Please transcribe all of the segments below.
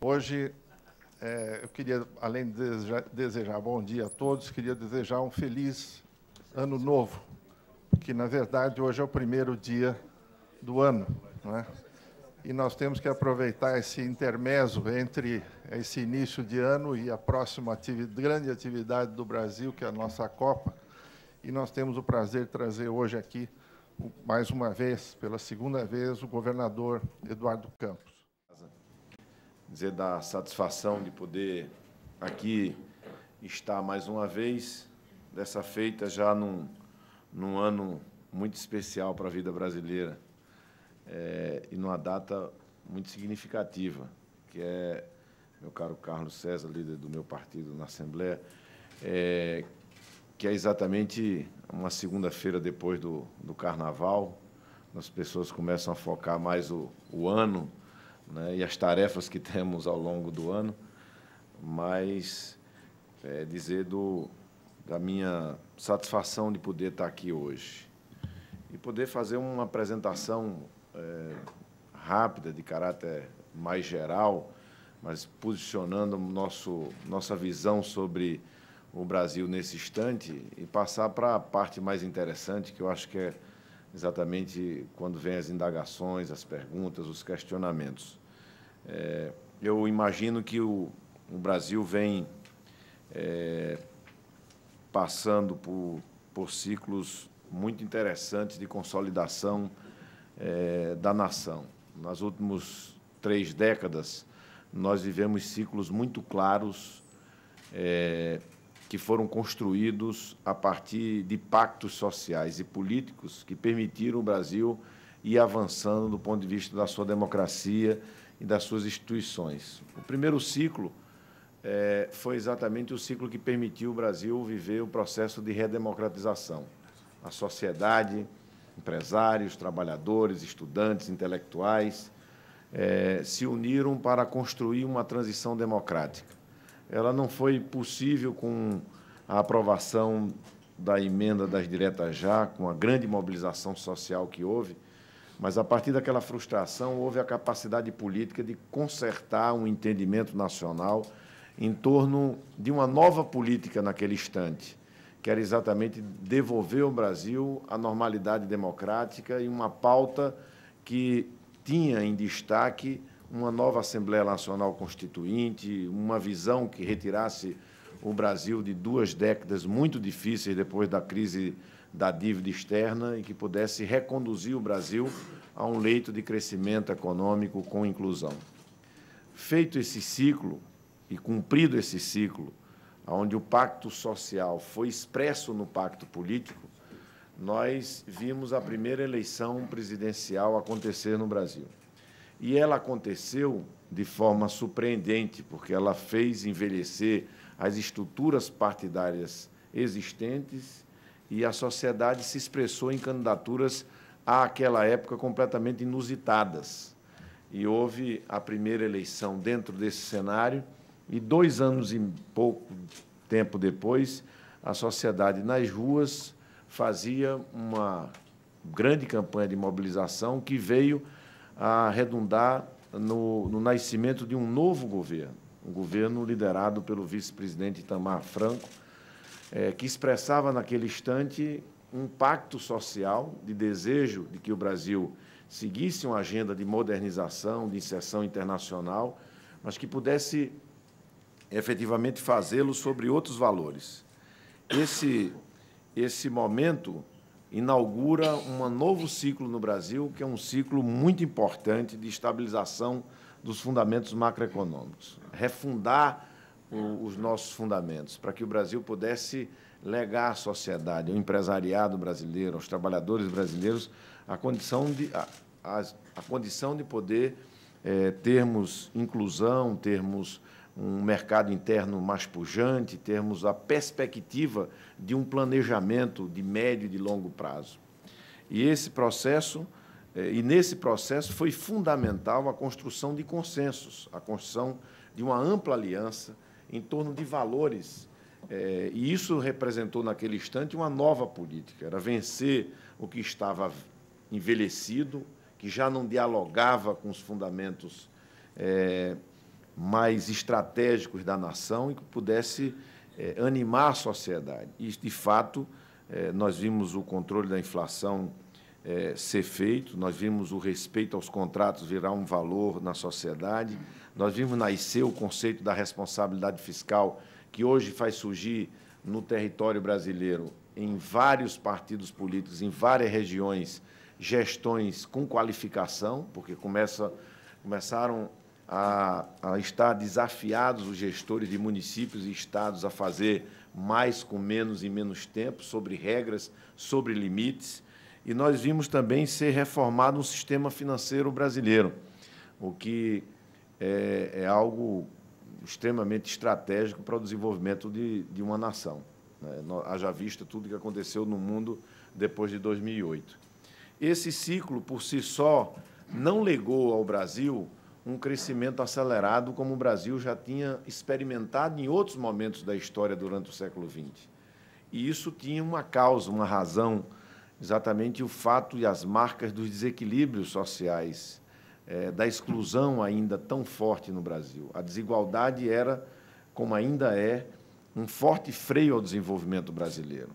Hoje, eu queria, além de desejar bom dia a todos, queria desejar um feliz ano novo, porque, na verdade, hoje é o primeiro dia do ano, não é? E nós temos que aproveitar esse intermezzo entre esse início de ano e a próxima grande atividade do Brasil, que é a nossa Copa. E nós temos o prazer de trazer hoje aqui, mais uma vez, pela segunda vez, o governador Eduardo Campos. Dizer da satisfação de poder aqui estar mais uma vez, dessa feita já num ano muito especial para a vida brasileira, e numa data muito significativa, que é, meu caro Carlos César, líder do meu partido na Assembleia, que é exatamente uma segunda-feira depois do Carnaval. As pessoas começam a focar mais o ano, né, e as tarefas que temos ao longo do ano, mas dizer da minha satisfação de poder estar aqui hoje e poder fazer uma apresentação rápida, de caráter mais geral, mas posicionando nossa visão sobre o Brasil nesse instante e passar para a parte mais interessante, que eu acho que é exatamente quando vem as indagações, as perguntas, os questionamentos. Eu imagino que o Brasil vem passando por ciclos muito interessantes de consolidação da nação. Nas últimas 3 décadas, nós vivemos ciclos muito claros que foram construídos a partir de pactos sociais e políticos que permitiram o Brasil ir avançando do ponto de vista da sua democracia e das suas instituições. O primeiro ciclo foi exatamente o ciclo que permitiu o Brasil viver o processo de redemocratização. A sociedade, empresários, trabalhadores, estudantes, intelectuais, se uniram para construir uma transição democrática. Ela não foi possível com a aprovação da emenda das diretas já, com a grande mobilização social que houve, mas, a partir daquela frustração, houve a capacidade política de consertar um entendimento nacional em torno de uma nova política naquele instante, que era exatamente devolver ao Brasil a normalidade democrática e uma pauta que tinha em destaque uma nova Assembleia Nacional Constituinte, uma visão que retirasse o Brasil de 2 décadas muito difíceis depois da crise da dívida externa e que pudesse reconduzir o Brasil a um leito de crescimento econômico com inclusão. Feito esse ciclo e cumprido esse ciclo, onde o pacto social foi expresso no pacto político, nós vimos a primeira eleição presidencial acontecer no Brasil. E ela aconteceu de forma surpreendente, porque ela fez envelhecer as estruturas partidárias existentes e a sociedade se expressou em candidaturas àquela época completamente inusitadas. E houve a primeira eleição dentro desse cenário e 2 anos e pouco tempo depois, a sociedade nas ruas fazia uma grande campanha de mobilização que veio a redundar no nascimento de um novo governo, um governo liderado pelo vice-presidente Itamar Franco, que expressava naquele instante um pacto social de desejo de que o Brasil seguisse uma agenda de modernização, de inserção internacional, mas que pudesse efetivamente fazê-lo sobre outros valores. Esse momento inaugura um novo ciclo no Brasil, que é um ciclo muito importante de estabilização dos fundamentos macroeconômicos. Refundar os nossos fundamentos, para que o Brasil pudesse legar à sociedade, ao empresariado brasileiro, aos trabalhadores brasileiros, a condição de poder termos inclusão, termos um mercado interno mais pujante, termos a perspectiva de um planejamento de médio e de longo prazo. E nesse processo foi fundamental a construção de consensos, a construção de uma ampla aliança em torno de valores, e isso representou, naquele instante, uma nova política, era vencer o que estava envelhecido, que já não dialogava com os fundamentos mais estratégicos da nação e que pudesse animar a sociedade. E, de fato, nós vimos o controle da inflação ser feito, nós vimos o respeito aos contratos virar um valor na sociedade, nós vimos nascer o conceito da responsabilidade fiscal, que hoje faz surgir no território brasileiro, em vários partidos políticos, em várias regiões, gestões com qualificação, porque começaram a estar desafiados os gestores de municípios e estados a fazer mais com menos em menos tempo, sobre regras, sobre limites. E nós vimos também ser reformado um sistema financeiro brasileiro, o que é algo extremamente estratégico para o desenvolvimento de uma nação, né? Haja vista tudo que aconteceu no mundo depois de 2008. Esse ciclo, por si só, não legou ao Brasil um crescimento acelerado como o Brasil já tinha experimentado em outros momentos da história durante o século XX. E isso tinha uma causa, uma razão, exatamente o fato e as marcas dos desequilíbrios sociais, da exclusão ainda tão forte no Brasil. A desigualdade era, como ainda é, um forte freio ao desenvolvimento brasileiro.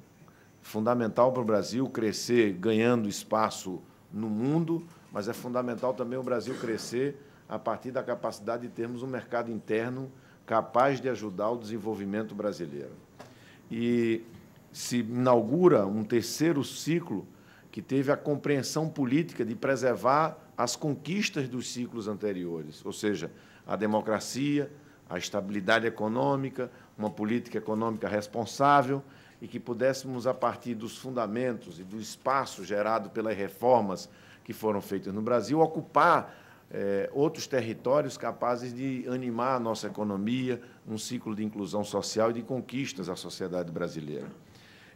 Fundamental para o Brasil crescer ganhando espaço no mundo, mas é fundamental também o Brasil crescer a partir da capacidade de termos um mercado interno capaz de ajudar o desenvolvimento brasileiro. E se inaugura um terceiro ciclo que teve a compreensão política de preservar as conquistas dos ciclos anteriores, ou seja, a democracia, a estabilidade econômica, uma política econômica responsável e que pudéssemos, a partir dos fundamentos e do espaço gerado pelas reformas que foram feitas no Brasil, ocupar outros territórios capazes de animar a nossa economia, um ciclo de inclusão social e de conquistas à sociedade brasileira.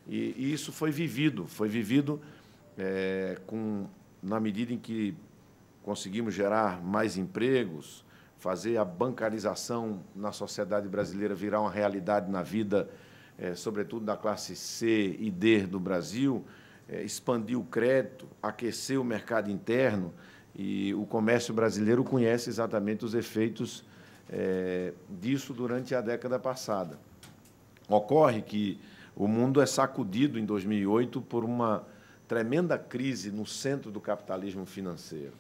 E isso foi vivido na medida em que conseguimos gerar mais empregos, fazer a bancarização na sociedade brasileira virar uma realidade na vida, sobretudo da classe C e D do Brasil, expandir o crédito, aquecer o mercado interno, e o comércio brasileiro conhece exatamente os efeitos disso durante a década passada. Ocorre que o mundo é sacudido em 2008 por uma tremenda crise no centro do capitalismo financeiro.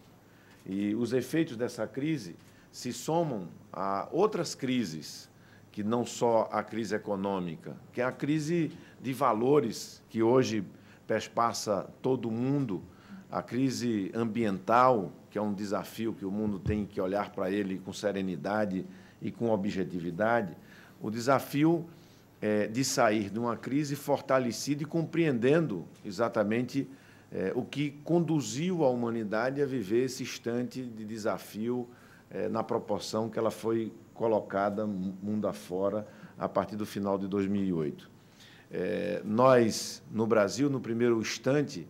E os efeitos dessa crise se somam a outras crises, que não só a crise econômica, que é a crise de valores que hoje perpassa todo o mundo, a crise ambiental, que é um desafio que o mundo tem que olhar para ele com serenidade e com objetividade, o desafio de sair de uma crise fortalecido e compreendendo exatamente o que conduziu a humanidade a viver esse instante de desafio na proporção que ela foi colocada mundo afora a partir do final de 2008. Nós, no Brasil, no primeiro instante,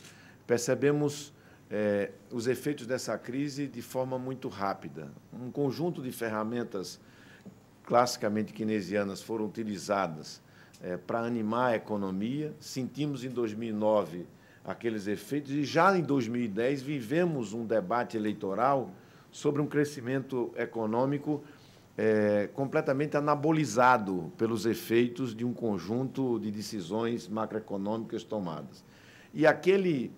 percebemos os efeitos dessa crise de forma muito rápida. Um conjunto de ferramentas classicamente keynesianas foram utilizadas para animar a economia. Sentimos em 2009 aqueles efeitos e já em 2010 vivemos um debate eleitoral sobre um crescimento econômico completamente anabolizado pelos efeitos de um conjunto de decisões macroeconômicas tomadas. E aquele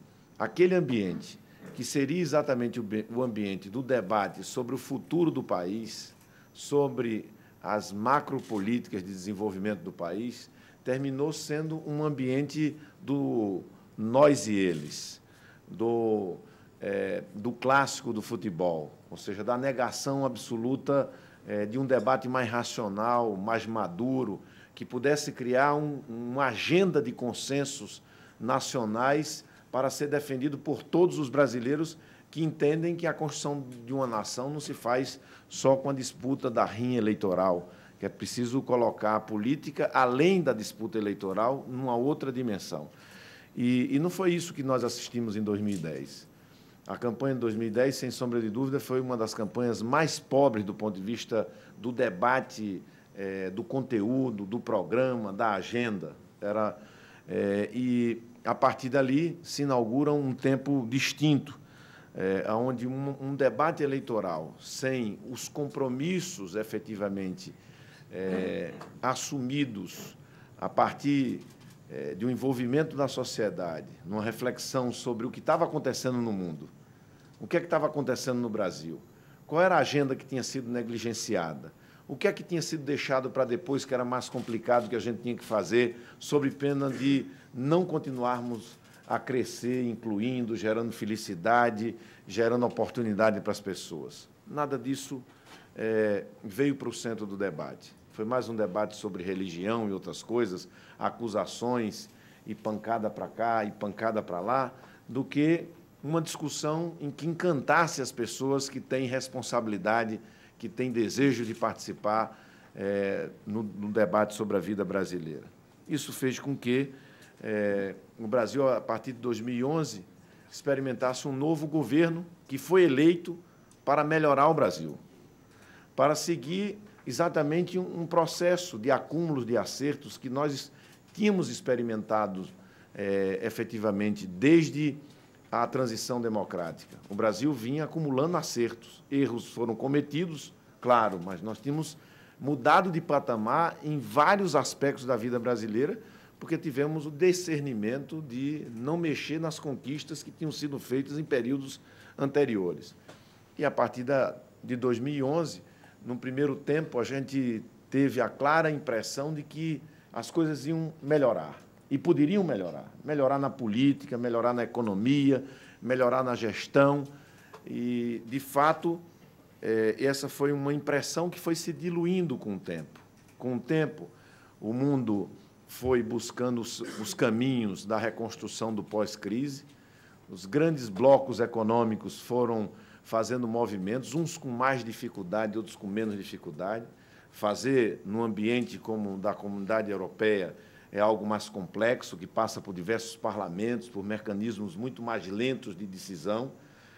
ambiente, que seria exatamente o ambiente do debate sobre o futuro do país, sobre as macropolíticas de desenvolvimento do país, terminou sendo um ambiente do nós e eles, do clássico do futebol, ou seja, da negação absoluta de um debate mais racional, mais maduro, que pudesse criar uma agenda de consensos nacionais para ser defendido por todos os brasileiros que entendem que a construção de uma nação não se faz só com a disputa da rinha eleitoral, que é preciso colocar a política, além da disputa eleitoral, numa outra dimensão. E não foi isso que nós assistimos em 2010. A campanha de 2010, sem sombra de dúvida, foi uma das campanhas mais pobres do ponto de vista do debate, do conteúdo, do programa, da agenda. E, a partir dali, se inaugura um tempo distinto, onde um debate eleitoral sem os compromissos efetivamente assumidos a partir de um envolvimento da sociedade, numa reflexão sobre o que estava acontecendo no mundo, o que é que estava acontecendo no Brasil, qual era a agenda que tinha sido negligenciada, o que é que tinha sido deixado para depois, que era mais complicado, que a gente tinha que fazer, sob pena de não continuarmos a crescer, incluindo, gerando felicidade, gerando oportunidade para as pessoas. Nada disso veio para o centro do debate. Foi mais um debate sobre religião e outras coisas, acusações e pancada para cá e pancada para lá, do que uma discussão em que encantasse as pessoas que têm responsabilidade, que têm desejo de participar no debate sobre a vida brasileira. Isso fez com que o Brasil, a partir de 2011, experimentasse um novo governo que foi eleito para melhorar o Brasil, para seguir exatamente um processo de acúmulos de acertos que nós tínhamos experimentado efetivamente desde a transição democrática. O Brasil vinha acumulando acertos. Erros foram cometidos, claro, mas nós tínhamos mudado de patamar em vários aspectos da vida brasileira, porque tivemos o discernimento de não mexer nas conquistas que tinham sido feitas em períodos anteriores. E, a partir de 2011, no primeiro tempo, a gente teve a clara impressão de que as coisas iam melhorar, e poderiam melhorar. Melhorar na política, melhorar na economia, melhorar na gestão. E, de fato, essa foi uma impressão que foi se diluindo com o tempo. Com o tempo, o mundo foi buscando os caminhos da reconstrução do pós-crise, os grandes blocos econômicos foram fazendo movimentos, uns com mais dificuldade, outros com menos dificuldade. Fazer num ambiente como o da Comunidade Europeia é algo mais complexo, que passa por diversos parlamentos, por mecanismos muito mais lentos de decisão.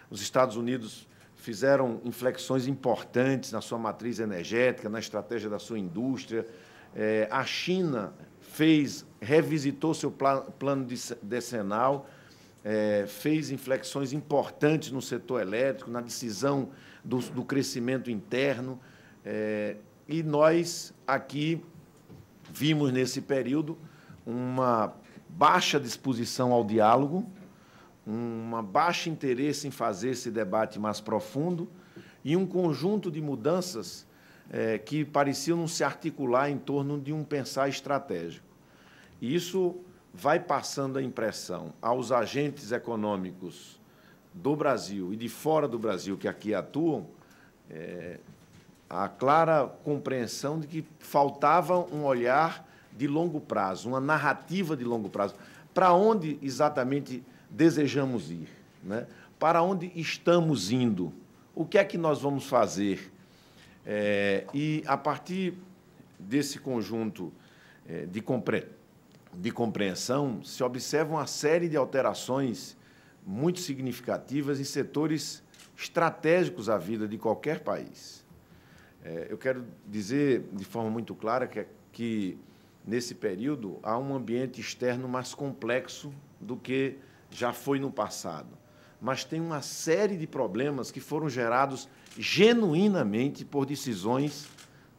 Os Estados Unidos fizeram inflexões importantes na sua matriz energética, na estratégia da sua indústria. A China revisitou seu plano decenal, fez inflexões importantes no setor elétrico, na decisão do crescimento interno, e nós aqui vimos, nesse período, uma baixa disposição ao diálogo, uma baixa interesse em fazer esse debate mais profundo e um conjunto de mudanças que pareciam não se articular em torno de um pensar estratégico. E isso vai passando a impressão aos agentes econômicos do Brasil e de fora do Brasil que aqui atuam, a clara compreensão de que faltava um olhar de longo prazo, uma narrativa de longo prazo. Para onde exatamente desejamos ir, né? Para onde estamos indo? O que é que nós vamos fazer? E, a partir desse conjunto de compreensão, se observa uma série de alterações muito significativas em setores estratégicos à vida de qualquer país. Eu quero dizer de forma muito clara que nesse período, há um ambiente externo mais complexo do que já foi no passado. Mas tem uma série de problemas que foram gerados genuinamente por decisões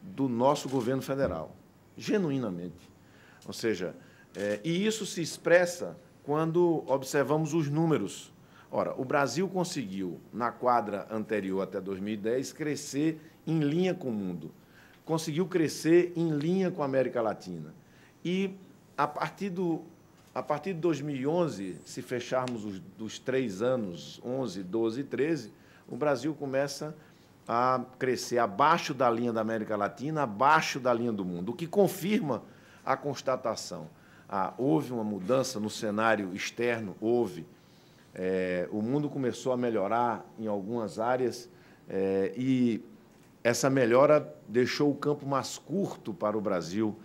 do nosso governo federal. Genuinamente. Ou seja, e isso se expressa quando observamos os números. Ora, o Brasil conseguiu, na quadra anterior até 2010, crescer em linha com o mundo. Conseguiu crescer em linha com a América Latina. E, a partir de 2011, se fecharmos dos 3 anos, 11, 12 e 13, o Brasil começa a crescer abaixo da linha da América Latina, abaixo da linha do mundo, o que confirma a constatação. Houve uma mudança no cenário externo, houve. O mundo começou a melhorar em algumas áreas e essa melhora deixou o campo mais curto para o Brasil,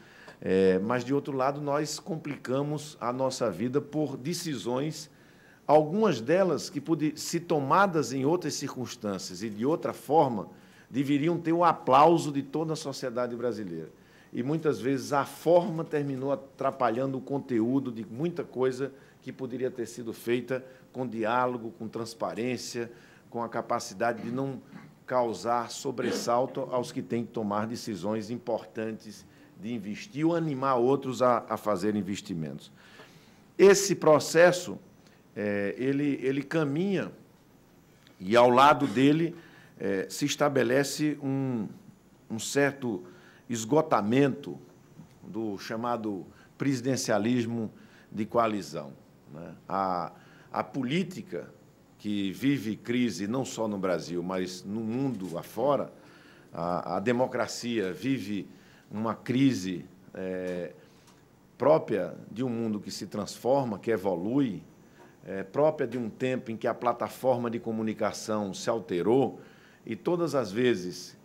mas, de outro lado, nós complicamos a nossa vida por decisões, algumas delas que, se tomadas em outras circunstâncias e de outra forma, deveriam ter o aplauso de toda a sociedade brasileira. E, muitas vezes, a forma terminou atrapalhando o conteúdo de muita coisa que poderia ter sido feita com diálogo, com transparência, com a capacidade de não causar sobressalto aos que têm que tomar decisões importantes de investir ou animar outros a fazer investimentos. Esse processo, ele caminha e, ao lado dele, se estabelece um certo esgotamento do chamado presidencialismo de coalizão, né? A política, que vive crise não só no Brasil, mas no mundo afora, a democracia vive uma crise própria de um mundo que se transforma, que evolui, própria de um tempo em que a plataforma de comunicação se alterou, e todas as vezes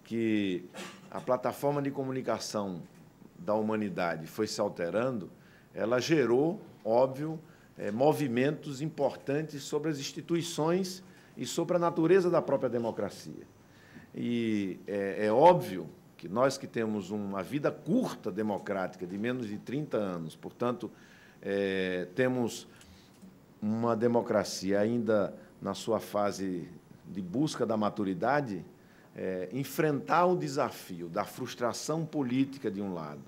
que a plataforma de comunicação da humanidade foi se alterando, ela gerou, óbvio, movimentos importantes sobre as instituições e sobre a natureza da própria democracia. E é óbvio que nós que temos uma vida curta democrática, de menos de 30 anos, portanto, temos uma democracia ainda na sua fase de busca da maturidade, enfrentar o desafio da frustração política, de um lado,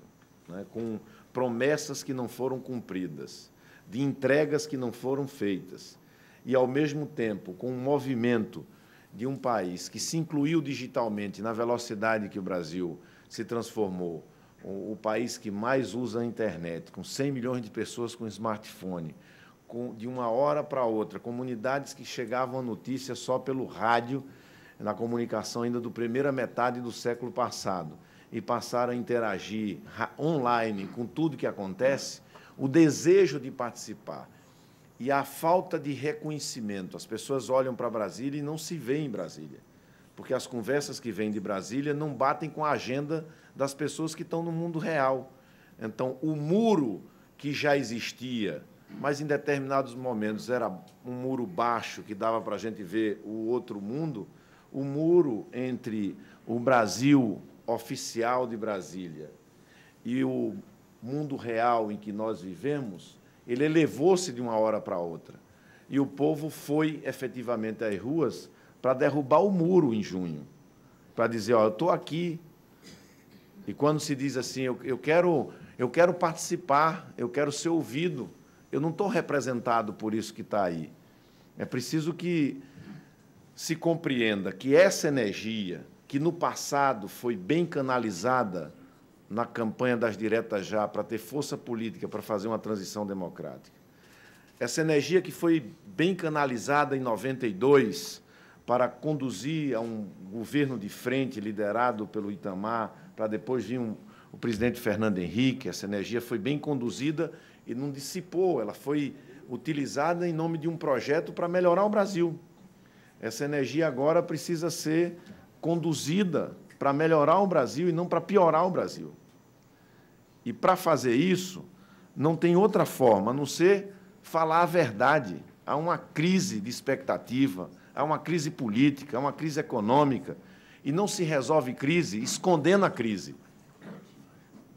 né, com promessas que não foram cumpridas, de entregas que não foram feitas, e, ao mesmo tempo, com um movimento de um país que se incluiu digitalmente na velocidade que o Brasil se transformou, o país que mais usa a internet, com 100 milhões de pessoas com smartphone, de uma hora para outra, comunidades que chegavam a notícia só pelo rádio, na comunicação ainda do primeira metade do século passado, e passaram a interagir online com tudo que acontece, o desejo de participar e a falta de reconhecimento. As pessoas olham para Brasília e não se veem em Brasília, porque as conversas que vêm de Brasília não batem com a agenda das pessoas que estão no mundo real. Então, o muro que já existia, mas em determinados momentos era um muro baixo, que dava para a gente ver o outro mundo, o muro entre o Brasil oficial de Brasília e o mundo real em que nós vivemos, ele elevou-se de uma hora para outra. E o povo foi, efetivamente, às ruas para derrubar o muro em junho, para dizer, ó, eu estou aqui. E quando se diz assim, eu quero participar, eu quero ser ouvido, eu não estou representado por isso que está aí. É preciso que se compreenda que essa energia, que no passado foi bem canalizada na campanha das diretas já, para ter força política para fazer uma transição democrática, essa energia que foi bem canalizada em 92 para conduzir a um governo de frente liderado pelo Itamar, para depois vir o presidente Fernando Henrique, essa energia foi bem conduzida e não dissipou, ela foi utilizada em nome de um projeto para melhorar o Brasil. Essa energia agora precisa ser conduzida para melhorar o Brasil e não para piorar o Brasil. E, para fazer isso, não tem outra forma a não ser falar a verdade. Há uma crise de expectativa, há uma crise política, há uma crise econômica, e não se resolve crise escondendo a crise.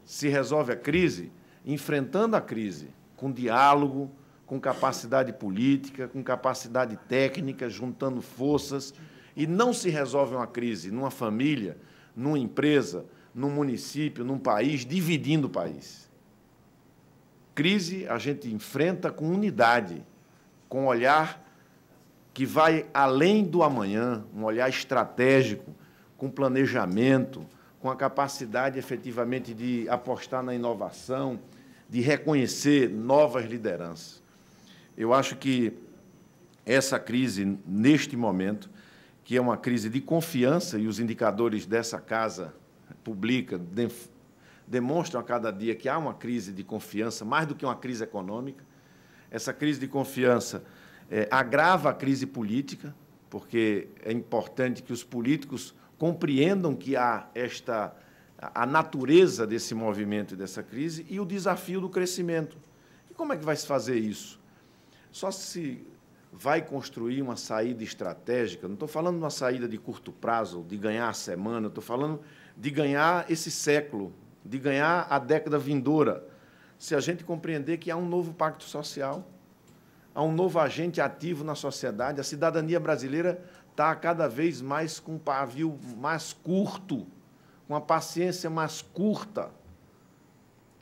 Se resolve a crise enfrentando a crise, com diálogo, com capacidade política, com capacidade técnica, juntando forças, e não se resolve uma crise numa família, numa empresa, num município, num país, dividindo o país. Crise a gente enfrenta com unidade, com um olhar que vai além do amanhã, um olhar estratégico, com planejamento, com a capacidade, efetivamente, de apostar na inovação, de reconhecer novas lideranças. Eu acho que essa crise, neste momento, que é uma crise de confiança, e os indicadores dessa casa pública demonstram a cada dia que há uma crise de confiança, mais do que uma crise econômica. Essa crise de confiança agrava a crise política, porque é importante que os políticos compreendam que há a natureza desse movimento e dessa crise e o desafio do crescimento. E como é que vai se fazer isso? Só se vai construir uma saída estratégica, não estou falando de uma saída de curto prazo, de ganhar a semana, estou falando de ganhar esse século, de ganhar a década vindoura, se a gente compreender que há um novo pacto social, a um novo agente ativo na sociedade. A cidadania brasileira está cada vez mais com um pavio mais curto, com a paciência mais curta.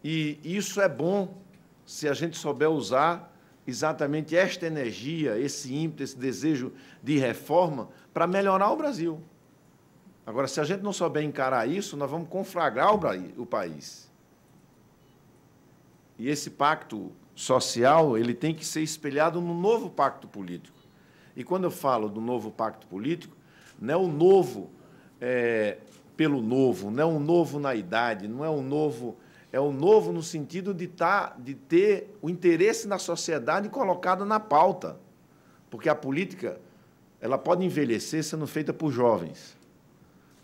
E isso é bom se a gente souber usar exatamente esta energia, esse ímpeto, esse desejo de reforma para melhorar o Brasil. Agora, se a gente não souber encarar isso, nós vamos conflagrar o país. E esse pacto social ele tem que ser espelhado no novo pacto político. E, quando eu falo do novo pacto político, não é o novo pelo novo, não é um novo na idade, não é um novo... É o novo no sentido de ter o interesse na sociedade colocado na pauta. Porque a política ela pode envelhecer sendo feita por jovens,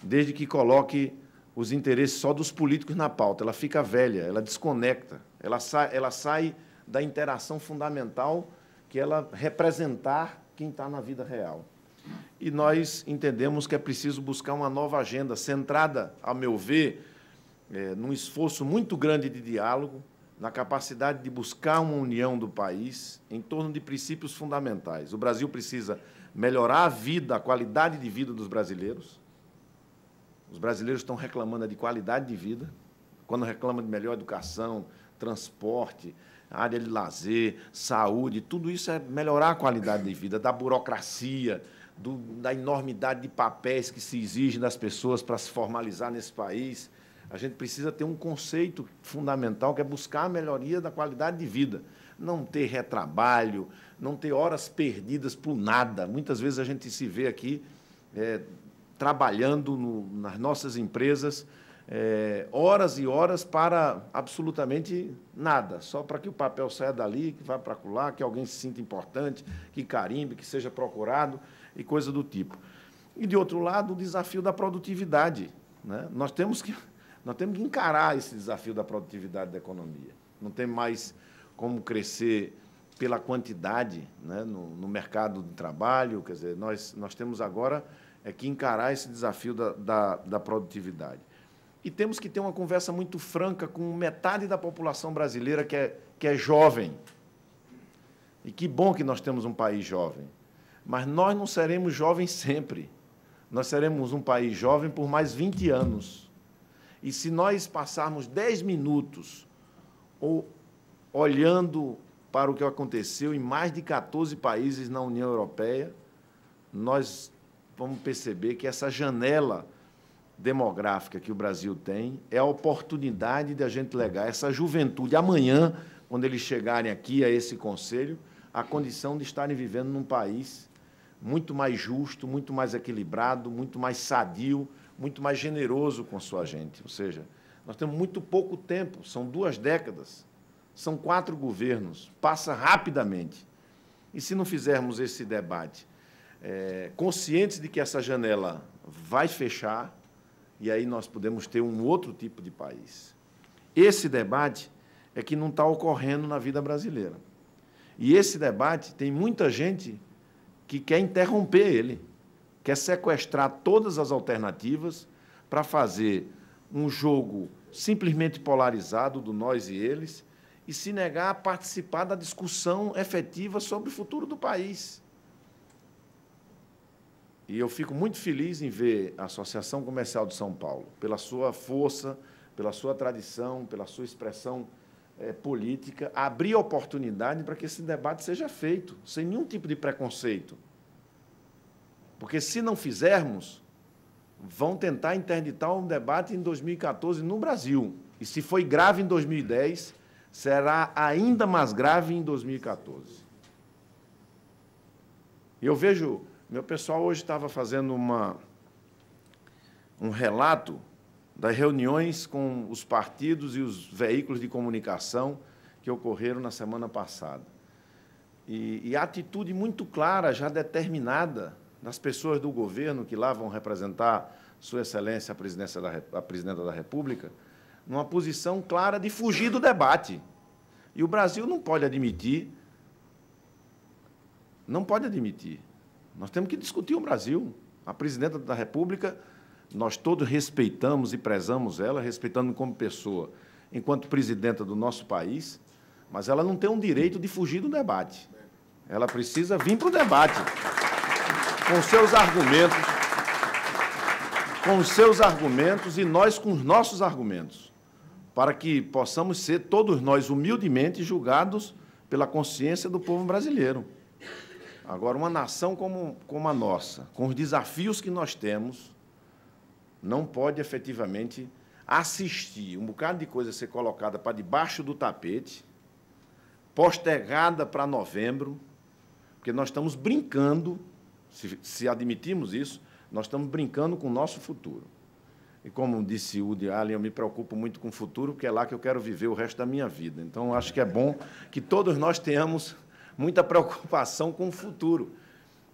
desde que coloque os interesses só dos políticos na pauta. Ela fica velha, ela desconecta, ela sai da interação fundamental que ela representar quem está na vida real. E nós entendemos que é preciso buscar uma nova agenda, centrada, a meu ver, num esforço muito grande de diálogo, na capacidade de buscar uma união do país em torno de princípios fundamentais. O Brasil precisa melhorar a vida, a qualidade de vida dos brasileiros. Os brasileiros estão reclamando de qualidade de vida, quando reclamam de melhor educação, transporte, área de lazer, saúde, tudo isso é melhorar a qualidade de vida, da burocracia, da enormidade de papéis que se exigem das pessoas para se formalizar nesse país. A gente precisa ter um conceito fundamental, que é buscar a melhoria da qualidade de vida. Não ter retrabalho, não ter horas perdidas por nada. Muitas vezes a gente se vê aqui trabalhando nas nossas empresas, horas e horas para absolutamente nada, só para que o papel saia dali, que vá para lá, que alguém se sinta importante, que carimbe, que seja procurado e coisa do tipo. E, de outro lado, o desafio da produtividade, né? Nós temos que encarar esse desafio da produtividade da economia. Não tem mais como crescer pela quantidade, né, no mercado de trabalho. Quer dizer, nós temos agora que encarar esse desafio da produtividade. E temos que ter uma conversa muito franca com metade da população brasileira que é jovem. E que bom que nós temos um país jovem. Mas nós não seremos jovens sempre. Nós seremos um país jovem por mais 20 anos. E se nós passarmos 10 minutos olhando para o que aconteceu em mais de 14 países na União Europeia, nós vamos perceber que essa janela demográfica que o Brasil tem é a oportunidade de a gente legar essa juventude amanhã, quando eles chegarem aqui a esse conselho, a condição de estarem vivendo num país muito mais justo, muito mais equilibrado, muito mais sadio, muito mais generoso com sua gente. Ou seja, nós temos muito pouco tempo, são 2 décadas, são 4 governos, passa rapidamente. E se não fizermos esse debate, conscientes de que essa janela vai fechar, e aí nós podemos ter um outro tipo de país. Esse debate é que não está ocorrendo na vida brasileira. E esse debate tem muita gente que quer interromper ele, quer sequestrar todas as alternativas para fazer um jogo simplesmente polarizado do nós e eles e se negar a participar da discussão efetiva sobre o futuro do país. E eu fico muito feliz em ver a Associação Comercial de São Paulo, pela sua força, pela sua tradição, pela sua expressão política, abrir oportunidade para que esse debate seja feito, sem nenhum tipo de preconceito. Porque, se não fizermos, vão tentar interditar um debate em 2014 no Brasil. E, se foi grave em 2010, será ainda mais grave em 2014. E eu vejo... Meu pessoal hoje estava fazendo um relato das reuniões com os partidos e os veículos de comunicação que ocorreram na semana passada. E a atitude muito clara, já determinada, das pessoas do governo que lá vão representar Sua Excelência, a Presidenta da República, numa posição clara de fugir do debate. E o Brasil não pode admitir. Nós temos que discutir o Brasil. A Presidenta da República, nós todos respeitamos e prezamos ela, respeitando como pessoa, enquanto presidenta do nosso país, mas ela não tem um direito de fugir do debate. Ela precisa vir para o debate com os seus argumentos e nós com os nossos argumentos, para que possamos ser, todos nós, humildemente julgados pela consciência do povo brasileiro. Agora, uma nação como a nossa, com os desafios que nós temos, não pode, efetivamente, assistir um bocado de coisa ser colocada para debaixo do tapete, postergada para novembro, porque nós estamos brincando, se admitirmos isso, nós estamos brincando com o nosso futuro. E, como disse Woody Allen, eu me preocupo muito com o futuro, porque é lá que eu quero viver o resto da minha vida. Então, acho que é bom que todos nós tenhamos muita preocupação com o futuro.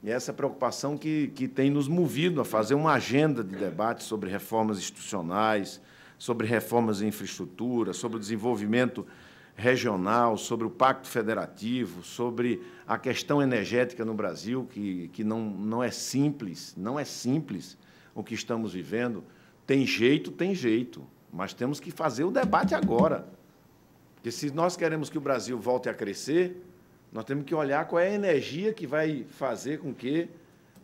E essa preocupação que tem nos movido a fazer uma agenda de debate sobre reformas institucionais, sobre reformas em infraestrutura, sobre o desenvolvimento regional, sobre o Pacto Federativo, sobre a questão energética no Brasil, que não é simples, não é simples o que estamos vivendo. Tem jeito, mas temos que fazer o debate agora. Porque, se nós queremos que o Brasil volte a crescer, nós temos que olhar qual é a energia que vai fazer com que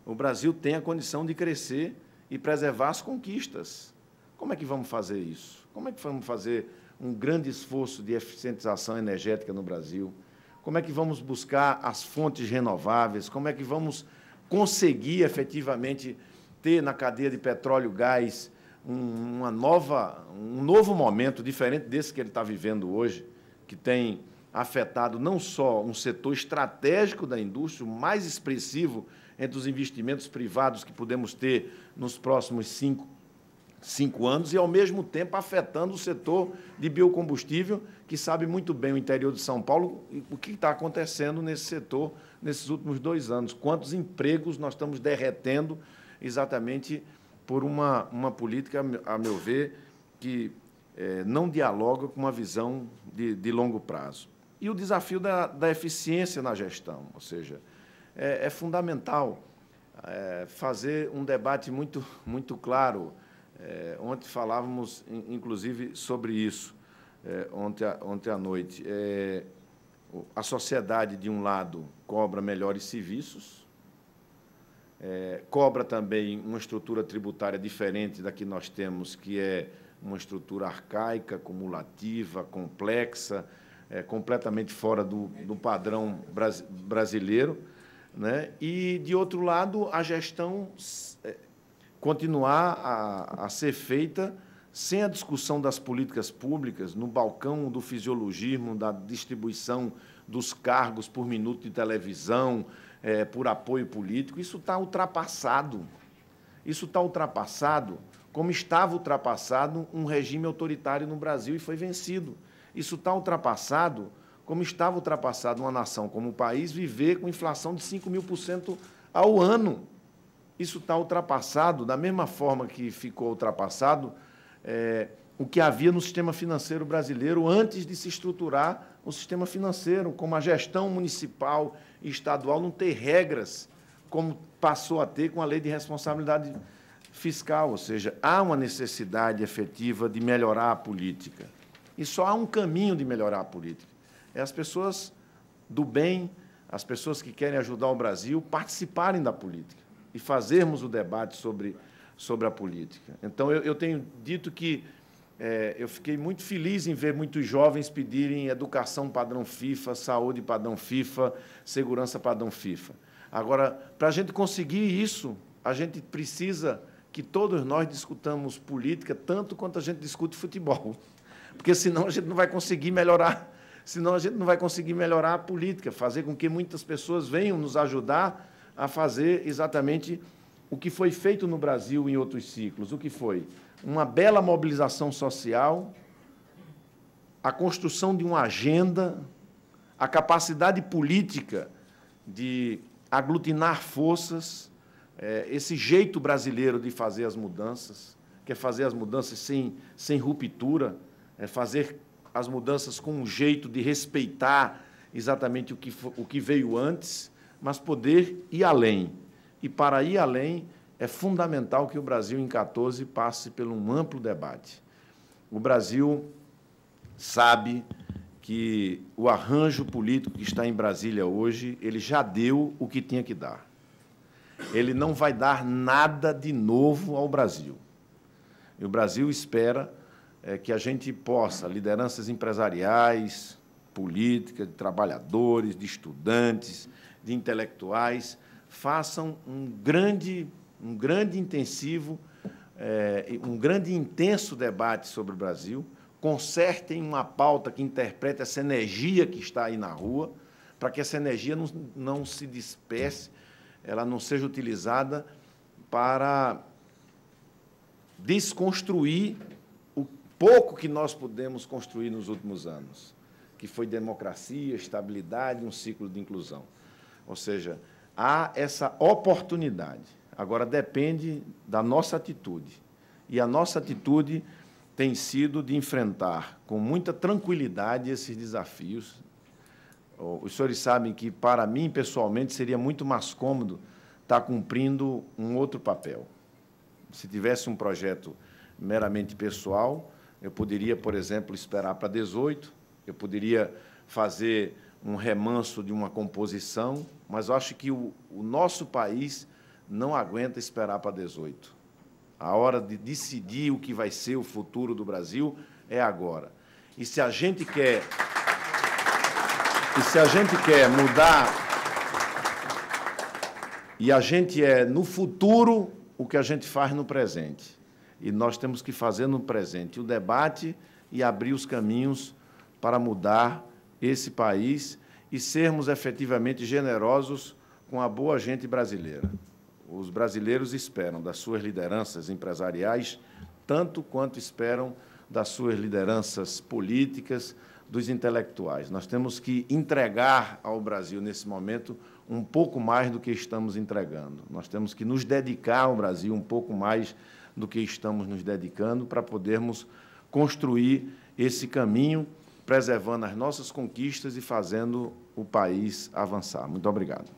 o Brasil tenha condição de crescer e preservar as conquistas. Como é que vamos fazer isso? Como é que vamos fazer um grande esforço de eficientização energética no Brasil? Como é que vamos buscar as fontes renováveis? Como é que vamos conseguir, efetivamente, ter na cadeia de petróleo e gás um novo momento, diferente desse que ele está vivendo hoje, que tem afetado não só um setor estratégico da indústria, o mais expressivo entre os investimentos privados que podemos ter nos próximos cinco anos, e, ao mesmo tempo, afetando o setor de biocombustível, que sabe muito bem o interior de São Paulo o que está acontecendo nesse setor nesses últimos 2 anos. Quantos empregos nós estamos derretendo exatamente por uma política, a meu ver, que não dialoga com uma visão de longo prazo. E o desafio da eficiência na gestão, ou seja, é fundamental fazer um debate muito claro. Ontem falávamos, inclusive, sobre isso, ontem à noite. A sociedade, de um lado, cobra melhores serviços, cobra também uma estrutura tributária diferente da que nós temos, que é uma estrutura arcaica, cumulativa, complexa, completamente fora do padrão brasileiro, né? E, de outro lado, a gestão continuar a ser feita sem a discussão das políticas públicas, no balcão do fisiologismo, da distribuição dos cargos por minuto de televisão, por apoio político. Isso está ultrapassado. Isso está ultrapassado, como estava ultrapassado um regime autoritário no Brasil e foi vencido. Isso está ultrapassado, como estava ultrapassado uma nação como o país viver com inflação de 5.000% ao ano. Isso está ultrapassado, da mesma forma que ficou ultrapassado o que havia no sistema financeiro brasileiro antes de se estruturar o sistema financeiro, como a gestão municipal e estadual não ter regras, como passou a ter com a Lei de Responsabilidade Fiscal. Ou seja, há uma necessidade efetiva de melhorar a política. E só há um caminho de melhorar a política. É as pessoas do bem, as pessoas que querem ajudar o Brasil, participarem da política e fazermos o debate sobre a política. Então, eu tenho dito que eu fiquei muito feliz em ver muitos jovens pedirem educação padrão FIFA, saúde padrão FIFA, segurança padrão FIFA. Agora, para a gente conseguir isso, a gente precisa que todos nós discutamos política tanto quanto a gente discute futebol, porque senão a gente não vai conseguir melhorar. Senão a gente não vai conseguir melhorar a política, fazer com que muitas pessoas venham nos ajudar a fazer exatamente o que foi feito no Brasil em outros ciclos. O que foi? Uma bela mobilização social, a construção de uma agenda, a capacidade política de aglutinar forças, esse jeito brasileiro de fazer as mudanças, que é fazer as mudanças sem ruptura, fazer as mudanças com um jeito de respeitar exatamente o que veio antes, mas poder ir além. E, para ir além, é fundamental que o Brasil, em 2014, passe por um amplo debate. O Brasil sabe que o arranjo político que está em Brasília hoje, ele já deu o que tinha que dar. Ele não vai dar nada de novo ao Brasil. E o Brasil espera que a gente possa, lideranças empresariais, políticas, de trabalhadores, de estudantes, de intelectuais, façam um grande intensivo, um grande e intenso debate sobre o Brasil, consertem uma pauta que interprete essa energia que está aí na rua, para que essa energia não se disperse, ela não seja utilizada para desconstruir o pouco que nós pudemos construir nos últimos anos, que foi democracia, estabilidade, um ciclo de inclusão. Ou seja, há essa oportunidade. Agora, depende da nossa atitude. E a nossa atitude tem sido de enfrentar com muita tranquilidade esses desafios. Os senhores sabem que, para mim, pessoalmente, seria muito mais cômodo estar cumprindo um outro papel. Se tivesse um projeto meramente pessoal, eu poderia, por exemplo, esperar para 18, eu poderia fazer um remanso de uma composição, mas eu acho que o nosso país não aguenta esperar para 18. A hora de decidir o que vai ser o futuro do Brasil é agora. E se a gente quer mudar, e a gente no futuro o que a gente faz no presente. E nós temos que fazer no presente o debate e abrir os caminhos para mudar esse país e sermos efetivamente generosos com a boa gente brasileira. Os brasileiros esperam das suas lideranças empresariais tanto quanto esperam das suas lideranças políticas, dos intelectuais. Nós temos que entregar ao Brasil, nesse momento, um pouco mais do que estamos entregando. Nós temos que nos dedicar ao Brasil um pouco mais do que estamos nos dedicando para podermos construir esse caminho, preservando as nossas conquistas e fazendo o país avançar. Muito obrigado.